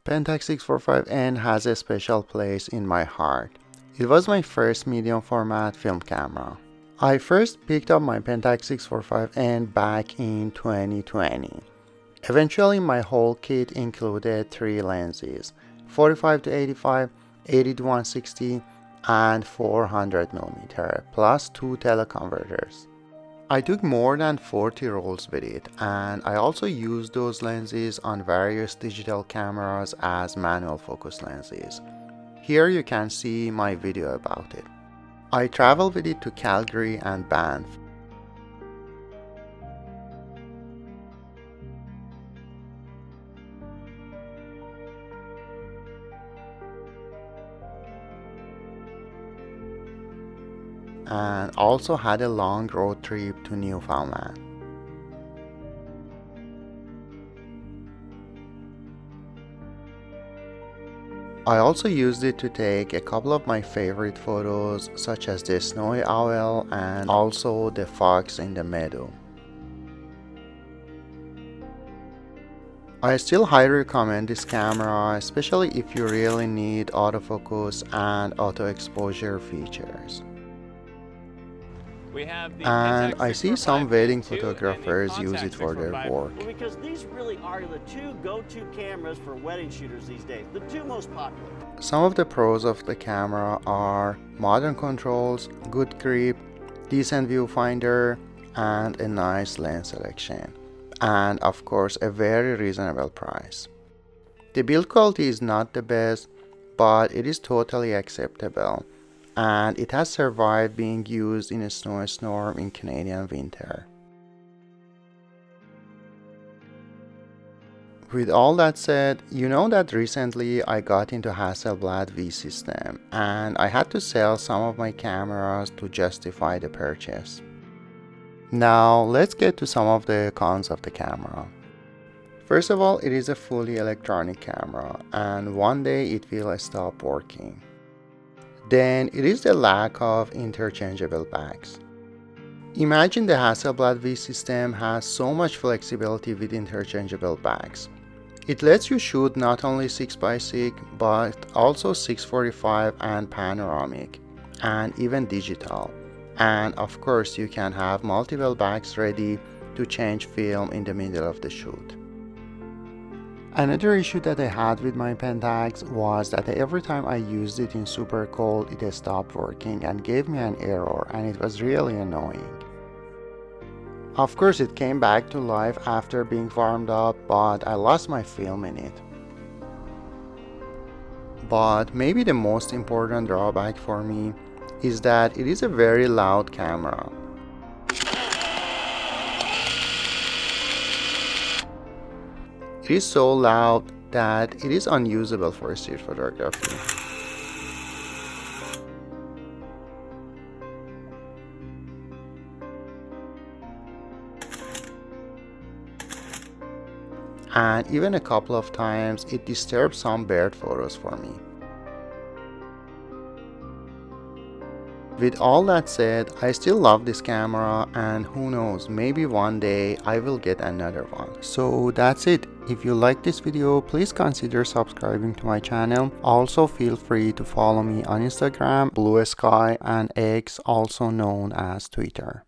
Pentax 645N has a special place in my heart. It was my first medium format film camera. I first picked up my Pentax 645N back in 2020. Eventually my whole kit included 3 lenses, 45 to 85, 80 to 160, and 400mm, plus 2 teleconverters. I took more than 40 rolls with it, and I also used those lenses on various digital cameras as manual focus lenses. Here you can see my video about it. I traveled with it to Calgary and Banff. And also had a long road trip to Newfoundland. I also used it to take a couple of my favorite photos, such as the snowy owl and also the fox in the meadow. I still highly recommend this camera, especially if you really need autofocus and auto exposure features. And I see some wedding photographers use it for their work. Well, because these really are the 2 go-to cameras for wedding shooters these days, the 2 most popular. Some of the pros of the camera are modern controls, good grip, decent viewfinder, and a nice lens selection. And of course a very reasonable price. The build quality is not the best, but it is totally acceptable. And it has survived being used in a snowstorm in Canadian winter. With all that said, you know that recently I got into Hasselblad V system and I had to sell some of my cameras to justify the purchase. Now let's get to some of the cons of the camera. First of all, it is a fully electronic camera and one day it will stop working. Then it is the lack of interchangeable bags. Imagine the Hasselblad V system has so much flexibility with interchangeable bags. It lets you shoot not only 6x6 but also 645 and panoramic and even digital. And of course you can have multiple bags ready to change film in the middle of the shoot. Another issue that I had with my Pentax was that every time I used it in super cold, it stopped working and gave me an error, and it was really annoying. Of course it came back to life after being warmed up, but I lost my film in it. But maybe the most important drawback for me is that it is a very loud camera. It is so loud that it is unusable for street photography. And even a couple of times it disturbed some bird photos for me. With all that said, I still love this camera and who knows, maybe one day I will get another one. So that's it. If you like this video, please consider subscribing to my channel. Also feel free to follow me on Instagram, Blue Sky, and X, also known as Twitter.